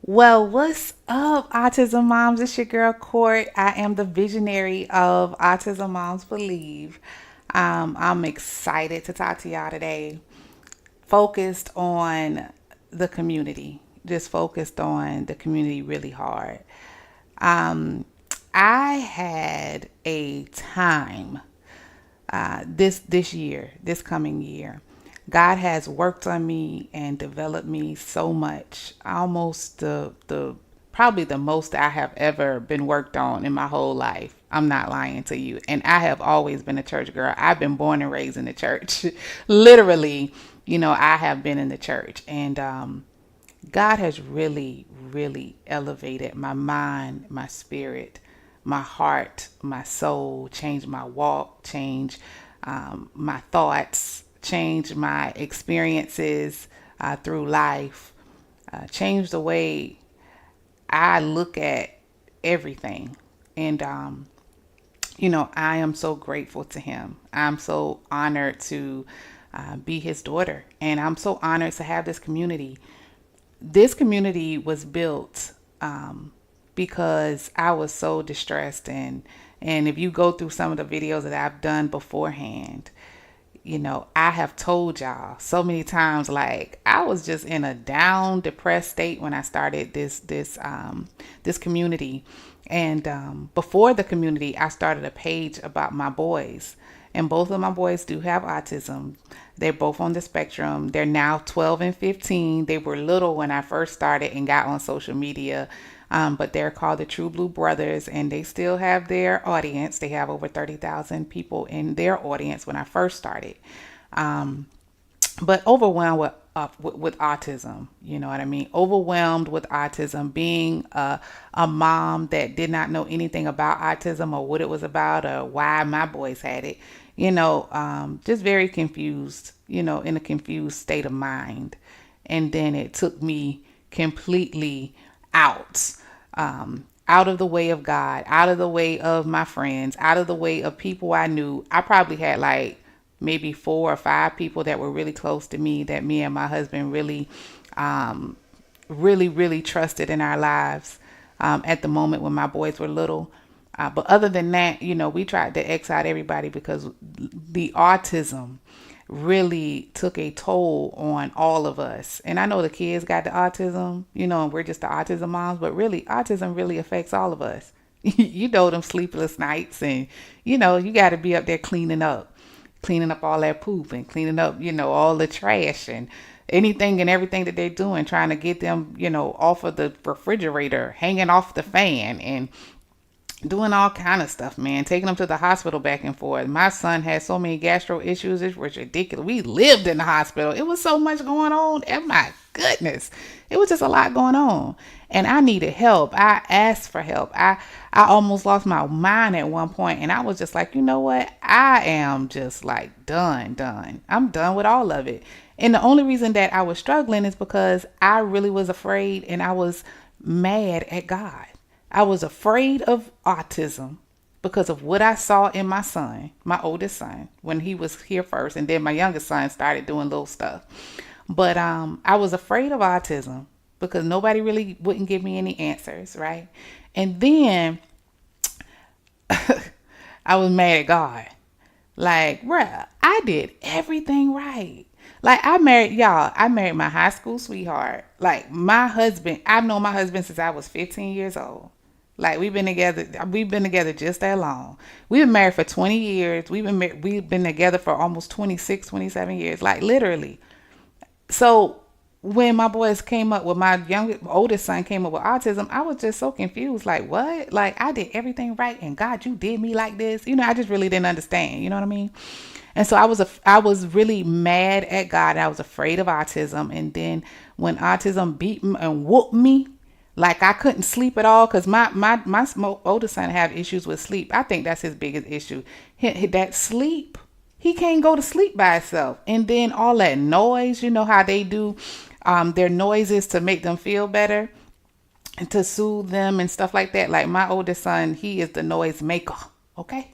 Well, what's up, Autism Moms? It's your girl, Court. I am the visionary of Autism Moms Believe. I'm excited to talk to y'all today. Focused on the community, just focused on the community really hard. Um, I had a time this year, this coming year. God has worked on me and developed me so much. Almost the probably the most I have ever been worked on in my whole life. I'm not lying to you. And I have always been a church girl. I've been born and raised in the church. Literally, I have been in the church. And God has really, really elevated my mind, my spirit, my heart, my soul, changed my walk, changed my thoughts, changed my experiences through life, changed the way I look at everything. And, I am so grateful to him. I'm so honored to be his daughter. And I'm so honored to have this community. This community was built because I was so distressed, and if you go through some of the videos that I've done beforehand, I have told y'all so many times, like, I was just in a down, depressed state when I started this community. And before the community, I started a page about my boys, and both of my boys do have autism. They're both on the spectrum. They're now 12 and 15. They were little when I first started and got on social media. But they're called the True Blue Brothers, and they still have their audience. They have over 30,000 people in their audience when I first started. But overwhelmed with autism, you know what I mean? Overwhelmed with autism, being a mom that did not know anything about autism or what it was about or why my boys had it, just very confused, in a confused state of mind. And then it took me completely out, out of the way of God, out of the way of my friends, out of the way of people I knew. I probably had like maybe 4 or 5 people that were really close to me, that me and my husband really, really trusted in our lives at the moment when my boys were little. But other than that, we tried to X out everybody because the autism really took a toll on all of us. And I know the kids got the autism, and we're just the autism moms, but really, autism really affects all of us. Them sleepless nights, and, you got to be up there cleaning up all that poop and cleaning up, all the trash and anything and everything that they're doing, trying to get them, off of the refrigerator, hanging off the fan, and doing all kind of stuff, man. Taking them to the hospital back and forth. My son had so many gastro issues. It was ridiculous. We lived in the hospital. It was so much going on. Oh my goodness. It was just a lot going on. And I needed help. I asked for help. I almost lost my mind at one point, and I was just like, you know what? I am just like done. I'm done with all of it. And the only reason that I was struggling is because I really was afraid, and I was mad at God. I was afraid of autism because of what I saw in my son, my oldest son, when he was here first. And then my youngest son started doing little stuff. But I was afraid of autism because nobody really wouldn't give me any answers, right? And then I was mad at God. Like, bruh, I did everything right. Like, I married my high school sweetheart. Like, my husband, I've known my husband since I was 15 years old. Like, we've been together just that long. We've been married for 20 years. We've been together for almost 26, 27 years. Like, literally. So when my boys came up with oldest son came up with autism, I was just so confused. Like, what? Like, I did everything right, and God, you did me like this. I just really didn't understand. You know what I mean? And so I was really mad at God. I was afraid of autism. And then when autism beat me and whooped me, like, I couldn't sleep at all because my oldest son have issues with sleep. I think that's his biggest issue. That sleep. He can't go to sleep by himself. And then all that noise, you know how they do their noises to make them feel better and to soothe them and stuff like that. Like, my oldest son, he is the noise maker. Okay.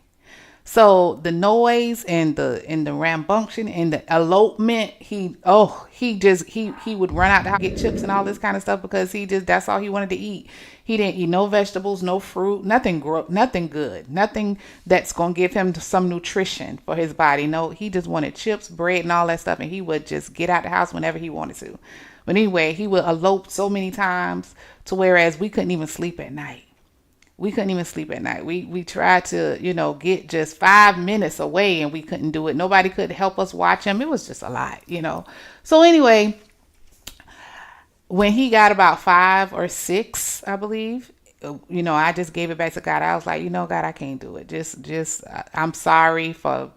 So the noise and the rambunctious and the elopement, he would run out the house, get chips and all this kind of stuff because he just that's all he wanted to eat. He didn't eat no vegetables, no fruit, nothing good, nothing that's gonna give him some nutrition for his body. No, he just wanted chips, bread, and all that stuff, and he would just get out the house whenever he wanted to. But anyway, he would elope so many times to whereas we couldn't even sleep at night. We tried to, get just 5 minutes away and we couldn't do it. Nobody could help us watch him. It was just a lot. So anyway, when he got about 5 or 6, I believe, I just gave it back to God. I was like, God, I can't do it. I'm sorry for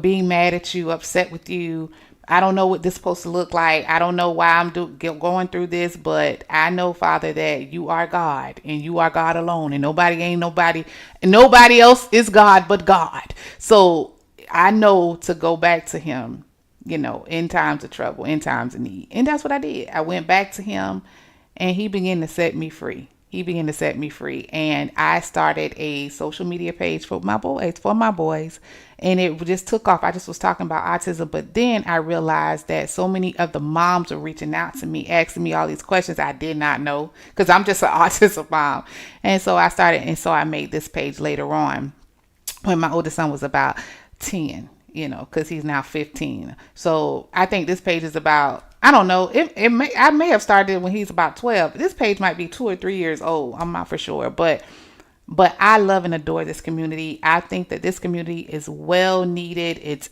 being mad at you, upset with you. I don't know what this is supposed to look like. I don't know why going through this, but I know, Father, that you are God and you are God alone, and nobody else is God but God. So I know to go back to Him, in times of trouble, in times of need, and that's what I did. I went back to Him, and He began to set me free. And I started a social media page for my boys, and it just took off. I just was talking about autism, but then I realized that so many of the moms were reaching out to me, asking me all these questions I did not know because I'm just an autism mom. And so I made this page later on when my oldest son was about 10, because he's now 15. So I think this page is about, I don't know, I may have started when he's about 12. This page might be 2 or 3 years old. I'm not for sure, but I love and adore this community. I think that this community is well needed.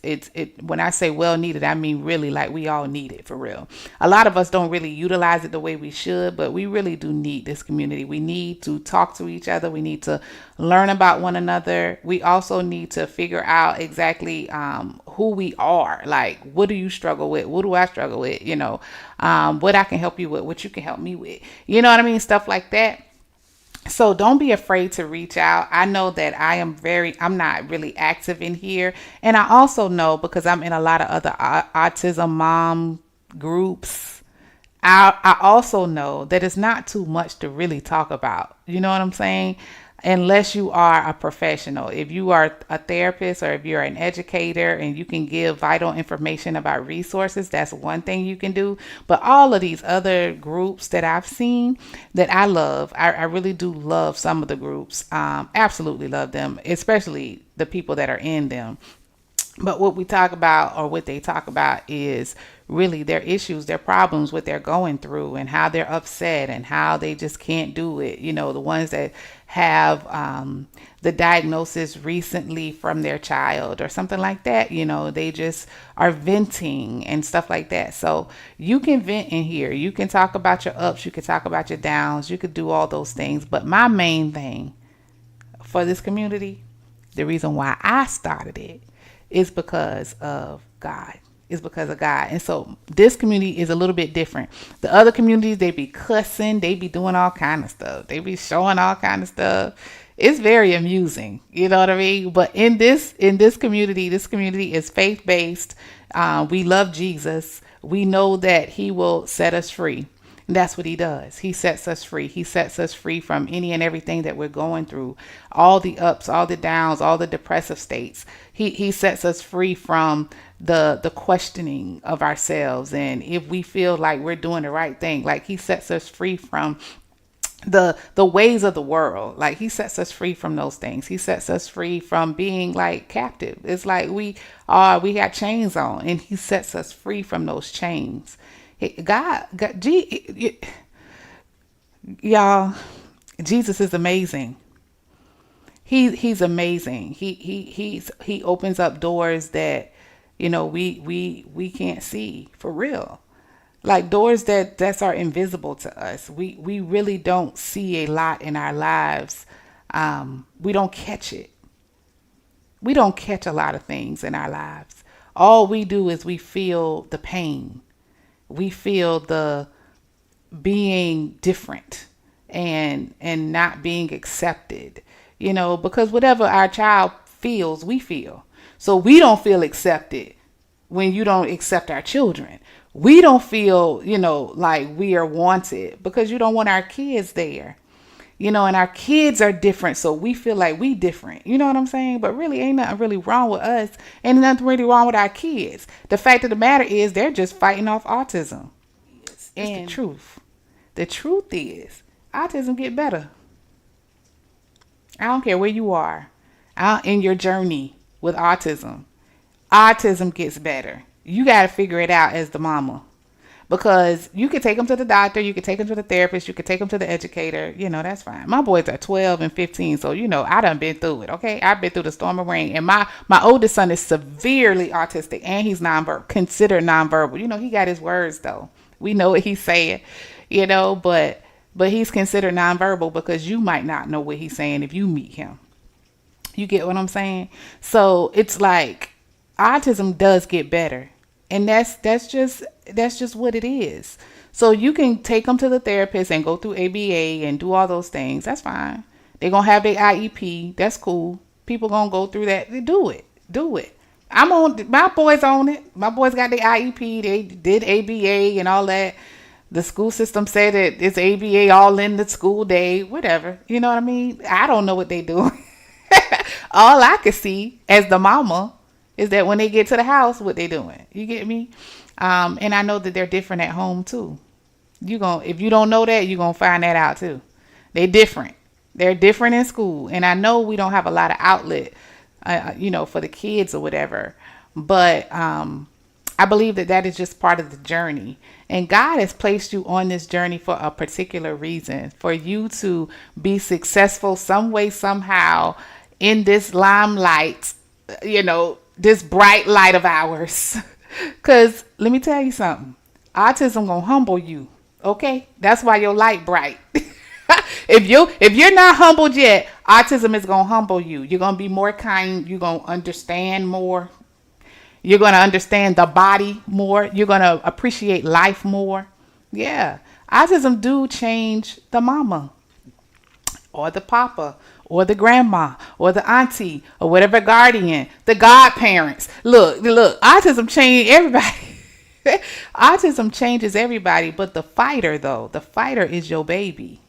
When I say well needed, I mean really like we all need it for real. A lot of us don't really utilize it the way we should, but we really do need this community. We need to talk to each other. We need to learn about one another. We also need to figure out exactly who we are. Like, what do you struggle with? What do I struggle with? What I can help you with, what you can help me with. You know what I mean? Stuff like that. So don't be afraid to reach out. I know that I'm not really active in here. And I also know because I'm in a lot of other autism mom groups. I also know that it's not too much to really talk about. You know what I'm saying? Unless you are a professional. If you are a therapist or if you're an educator and you can give vital information about resources, that's one thing you can do. But all of these other groups that I've seen that I love, I really do love some of the groups. Absolutely love them, especially the people that are in them. But what we talk about or what they talk about is really their issues, their problems, what they're going through and how they're upset and how they just can't do it. The ones that have the diagnosis recently from their child or something like that, they just are venting and stuff like that. So you can vent in here. You can talk about your ups. You can talk about your downs. You could do all those things. But my main thing for this community, the reason why I started it, is because of God. It's because of God. And so this community is a little bit different. The other communities, they be cussing, they be doing all kind of stuff. They be showing all kind of stuff. It's very amusing. You know what I mean? But in this community, this community is faith-based. We love Jesus. We know that He will set us free. And that's what He does. He sets us free. He sets us free from any and everything that we're going through, all the ups, all the downs, all the depressive states. He sets us free from the questioning of ourselves. And if we feel like we're doing the right thing, like He sets us free from the ways of the world. Like He sets us free from those things. He sets us free from being like captive. It's like we got chains on, and He sets us free from those chains. Y'all, Jesus is amazing. He's amazing. He opens up doors that we can't see for real. Like doors that are invisible to us. We really don't see a lot in our lives. We don't catch it. We don't catch a lot of things in our lives. All we do is we feel the pain. We feel the being different and not being accepted, because whatever our child feels, we feel. So we don't feel accepted when you don't accept our children. We don't feel, like we are wanted because you don't want our kids there. And our kids are different, so we feel like we different. You know what I'm saying? But really, ain't nothing really wrong with us. Ain't nothing really wrong with our kids. The fact of the matter is, they're just fighting off autism. It's the truth. The truth is, autism get better. I don't care where you are in your journey with autism. Autism gets better. You got to figure it out as the mama. Because you could take them to the doctor, you could take them to the therapist, you could take them to the educator. That's fine. My boys are 12 and 15, so I done been through it. Okay, I've been through the storm of rain, and my oldest son is severely autistic, and he's considered nonverbal. He got his words though. We know what he's saying, but he's considered nonverbal because you might not know what he's saying if you meet him. You get what I'm saying? So it's like autism does get better. And that's just what it is. So you can take them to the therapist and go through ABA and do all those things. That's fine. They're going to have their IEP. That's cool. People going to go through that. They do it. My boys on it. My boys got their IEP. They did ABA and all that. The school system said that it's ABA all in the school day, whatever. You know what I mean? I don't know what they do. All I could see as the mama is that when they get to the house, what they doing. You get me? And I know that they're different at home too. If you don't know that, you're going to find that out too. They're different. They're different in school. And I know we don't have a lot of outlet, for the kids or whatever. But I believe that is just part of the journey. And God has placed you on this journey for a particular reason. For you to be successful some way, somehow in this limelight, this bright light of ours. Because let me tell you something. Autism gonna humble you. Okay? That's why your light bright. If you're not humbled yet, autism is gonna humble you. You're gonna be more kind. You're gonna understand more. You're gonna understand the body more. You're gonna appreciate life more. Yeah. Autism do change the mama or the papa or the grandma or the auntie or whatever guardian, the godparents. Look, autism changes everybody. Autism changes everybody, but the fighter is your baby.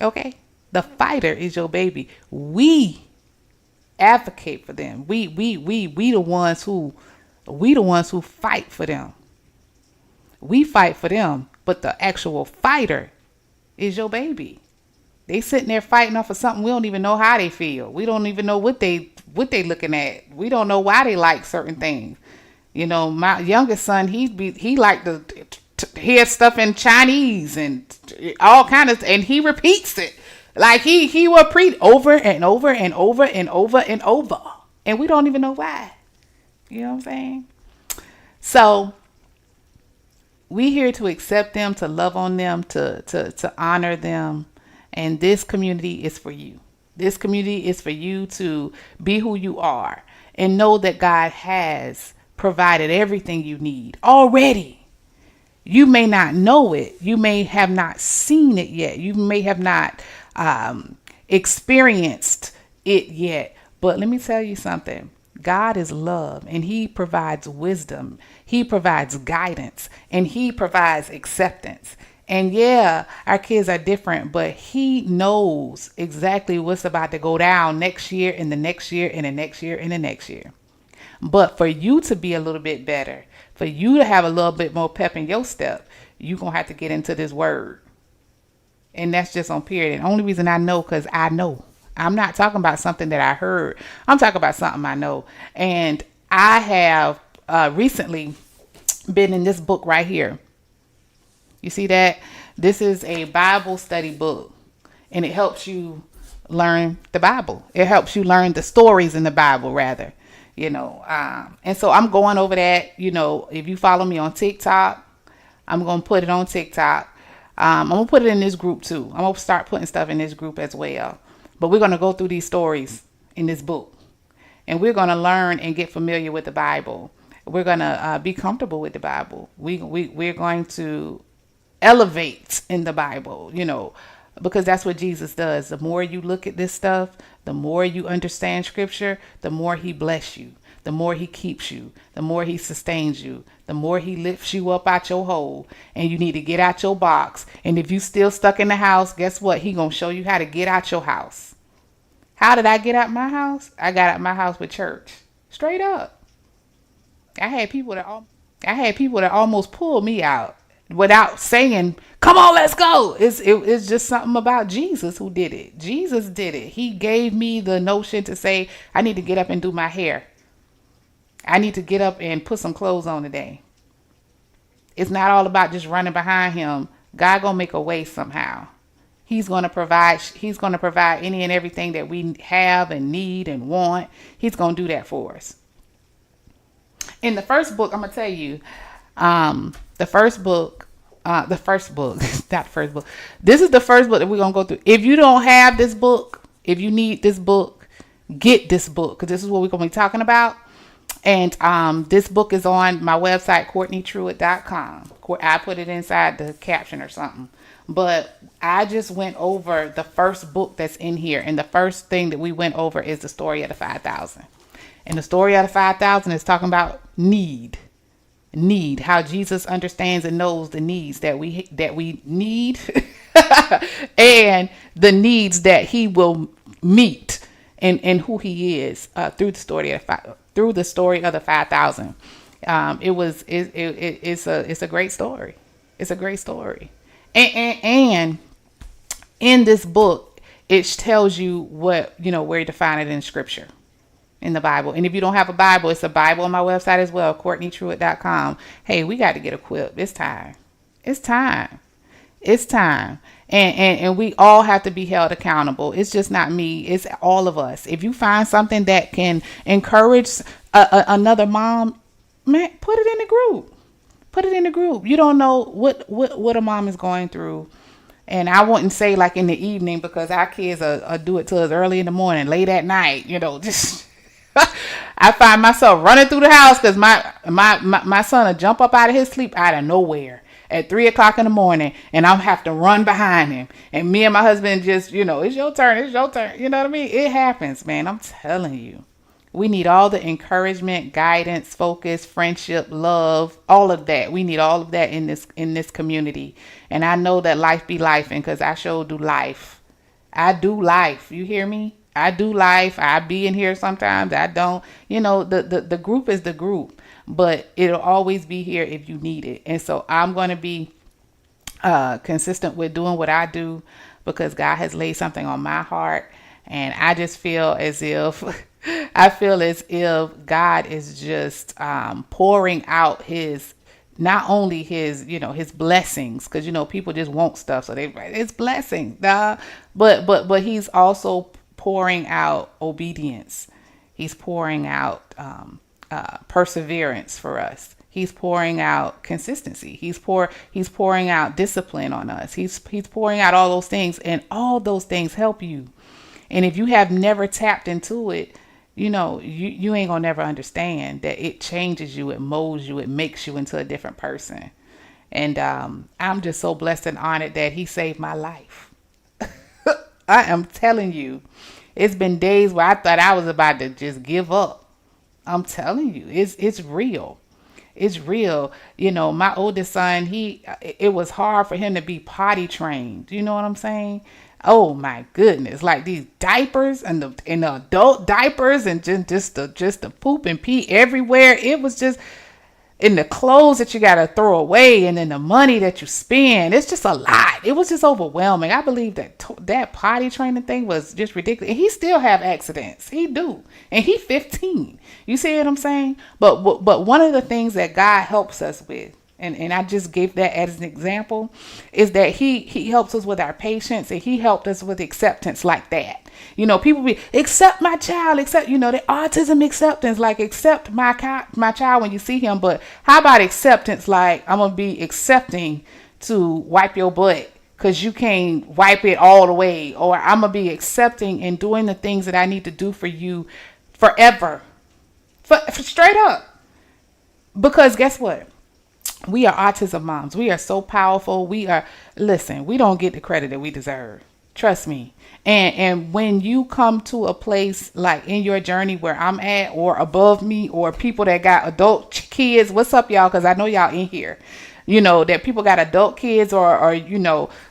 Okay? The fighter is your baby. We advocate for them. We the ones who fight for them. We fight for them, but the actual fighter is your baby. They sitting there fighting off of something we don't even know how they feel. We don't even know what they looking at. We don't know why they like certain things. My youngest son, he liked to hear stuff in Chinese and all kind of, and he repeats it like he will repeat over and over and over and over and over, and we don't even know why. You know what I'm saying? So we here to accept them, to love on them, to honor them. And this community is for you. This community is for you to be who you are and know that God has provided everything you need already. You may not know it. You may have not seen it yet. You may have not experienced it yet. But let me tell you something. God is love, and he provides wisdom. He provides guidance, and he provides acceptance. And yeah, our kids are different, but he knows exactly what's about to go down next year and the next year and the next year and the next year. But for you to be a little bit better, for you to have a little bit more pep in your step, you're going to have to get into this word. And that's just on period. And the only reason I know, because I know. I'm not talking about something that I heard. I'm talking about something I know. And I have recently been in this book right here. You see that? This is a Bible study book. And it helps you learn the Bible. It helps you learn the stories in the Bible, rather. And so I'm going over that. If you follow me on TikTok, I'm going to put it on TikTok. I'm going to put it in this group too. I'm going to start putting stuff in this group as well. But we're going to go through these stories in this book. And we're going to learn and get familiar with the Bible. We're going to be comfortable with the Bible. We're going to elevate in the Bible, because that's what Jesus does. The more you look at this stuff, the more you understand scripture, the more he bless you. the more he keeps you, the more he sustains you, the more he lifts you up out your hole. And you need to get out your box. And if you still stuck in the house, guess what? He gonna show you how to get out your house. How did I get out my house? I got out my house with church. Straight up. I had people that almost pulled me out without saying, "Come on, let's go." It's just something about Jesus who did it. Jesus did it. He gave me the notion to say, I need to get up and do my hair. I need to get up and put some clothes on today. It's not all about just running behind him. God gonna make a way somehow. He's gonna provide any and everything that we have and need and want. He's gonna do that for us. In the first book, I'm gonna tell you, the first book, not the first book. This is the first book that we're gonna go through. If you don't have this book, if you need this book, get this book, because this is what we're gonna be talking about. And this book is on my website, KortneyTruitt.com. I put it inside the caption or something. But I just went over the first book that's in here, and the first thing that we went over is the story of the 5,000. And the story of the 5,000 is talking about need, how Jesus understands and knows the needs that we need, and the needs that he will meet, and who he is through the story of the 5,000. It's a great story. It's a great story, and in this book it tells you where to find it in Scripture. In the Bible. And if you don't have a Bible, it's a Bible on my website as well, KortneyTruitt.com. Hey, we got to get equipped. It's time. And we all have to be held accountable. It's just not me. It's all of us. If you find something that can encourage another mom, man, put it in the group. You don't know what a mom is going through. And I wouldn't say like in the evening, because our kids do it to us early in the morning, late at night, just I find myself running through the house because my son will jump up out of his sleep out of nowhere at 3:00 in the morning, and I'll have to run behind him. And me and my husband just, it's your turn. You know what I mean? It happens, man. I'm telling you. We need all the encouragement, guidance, focus, friendship, love, all of that. We need all of that in this community. And I know that life be life, and because I sure do life. I do life. You hear me? I do life. I be in here sometimes. I don't. The group is the group, but it'll always be here if you need it. And so I'm going to be consistent with doing what I do, because God has laid something on my heart, and I just feel as if God is just pouring out not only his blessings, because people just want stuff, so it's blessings, but he's also pouring out obedience. He's pouring out perseverance for us. He's pouring out consistency. He's pouring out discipline on us. He's pouring out all those things, and all those things help you. And if you have never tapped into it, you ain't gonna never understand that it changes you, it molds you, it makes you into a different person. And I'm just so blessed and honored that he saved my life. I am telling you, it's been days where I thought I was about to just give up. I'm telling you, it's real. It's real. My oldest son, it was hard for him to be potty trained. You know what I'm saying? Oh my goodness. Like these diapers and the adult diapers, and just the poop and pee everywhere. It was just in the clothes that you got to throw away, and then the money that you spend. It's just a lot. It was just overwhelming. I believe that potty training thing was just ridiculous. And he still have accidents. He do. And he 15. You see what I'm saying? But one of the things that God helps us with, and I just gave that as an example, is that he helps us with our patience, and he helped us with acceptance like that. People be, accept my child, accept, the autism acceptance, like accept my child when you see him. But how about acceptance? Like, I'm going to be accepting to wipe your butt because you can't wipe it all the way. Or I'm going to be accepting and doing the things that I need to do for you forever. For straight up. Because guess what? We are autism moms. We are so powerful. We don't get the credit that we deserve. Trust me. And when you come to a place like in your journey where I'm at, or above me, or people that got adult kids, what's up, y'all? Because I know y'all in here, that people got adult kids, or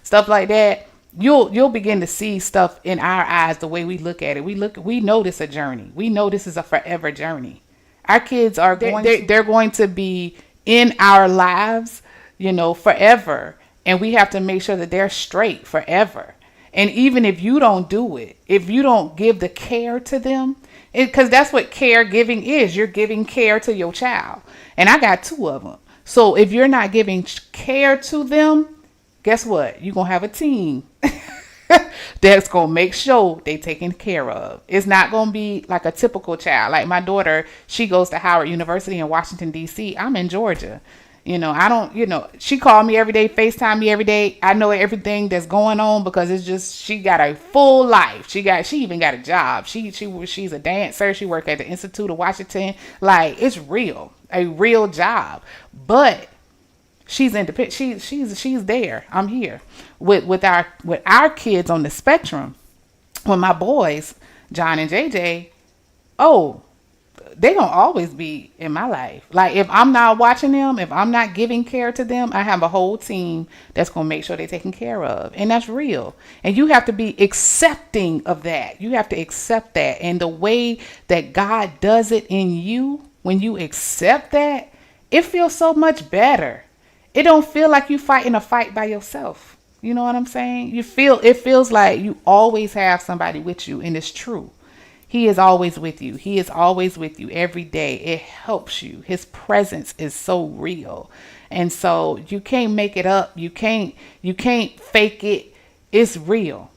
stuff like that. You'll begin to see stuff in our eyes the way we look at it. We know this a journey. We know this is a forever journey. Our kids are they're going to be in our lives, forever, and we have to make sure that they're straight forever. And even if you don't do it, if you don't give the care to them, because that's what caregiving is. You're giving care to your child. And I got two of them. So if you're not giving care to them, guess what? You're going to have a team that's going to make sure they taken care of. It's not going to be like a typical child. Like my daughter, she goes to Howard University in Washington, D.C. I'm in Georgia. I don't, she called me every day, FaceTime me every day. I know everything that's going on because it's just, she got a full life. She even got a job. She's a dancer. She worked at the Institute of Washington. Like, it's real, a real job, but she's independent. She's there. I'm here with our kids on the spectrum. When my boys, John and JJ, oh, they don't always be in my life. Like, if I'm not watching them, if I'm not giving care to them, I have a whole team that's going to make sure they're taken care of. And that's real. And you have to be accepting of that. You have to accept that. And the way that God does it in you, when you accept that, it feels so much better. It don't feel like you fighting a fight by yourself. You know what I'm saying? It feels like you always have somebody with you, and it's true. He is always with you. He is always with you every day. It helps you. His presence is so real. And so you can't make it up. You can't fake it. It's real.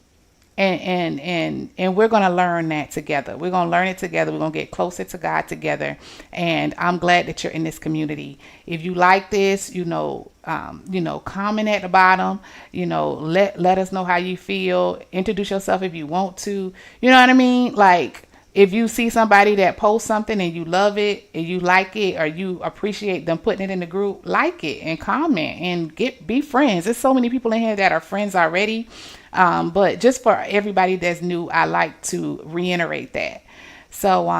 And we're going to learn that together. We're going to learn it together. We're going to get closer to God together. And I'm glad that you're in this community. If you like this, comment at the bottom, let us know how you feel. Introduce yourself if you want to, you know what I mean? Like, if you see somebody that posts something and you love it and you like it, or you appreciate them putting it in the group, like it and comment and be friends. There's so many people in here that are friends already. But just for everybody that's new, I like to reiterate that. So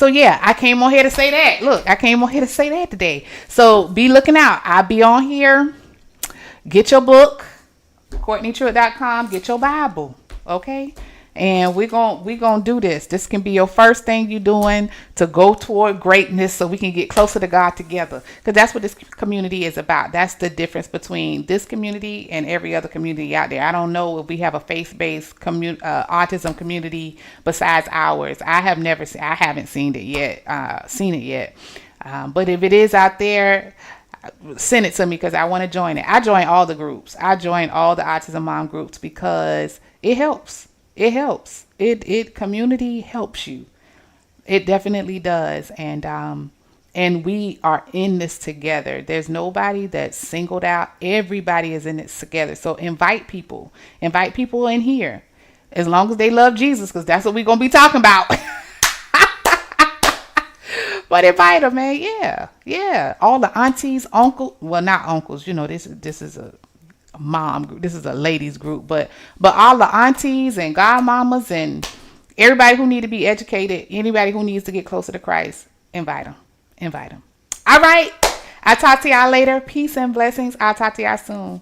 yeah, I came on here to say that. Look, I came on here to say that today. So be looking out. I'll be on here. Get your book, KortneyTruitt.com. Get your Bible. Okay. And we're gonna do this. This can be your first thing you're doing to go toward greatness, so we can get closer to God together. Because that's what this community is about. That's the difference between this community and every other community out there. I don't know if we have a faith-based autism community besides ours. I haven't seen it yet. But if it is out there, send it to me, because I want to join it. I join all the groups. I join all the Autism Mom groups because it helps. It helps. It community helps you. It definitely does. And we are in this together. There's nobody that's singled out. Everybody is in this together. So invite people in here, as long as they love Jesus, because that's what we're going to be talking about. But invite them, man. Yeah. All the aunties, uncles, well, not uncles, this is a mom group. This is a ladies group, but all the aunties and godmamas and everybody who need to be educated, anybody who needs to get closer to Christ, invite them. All right. I'll talk to y'all later. Peace and blessings. I'll talk to y'all soon.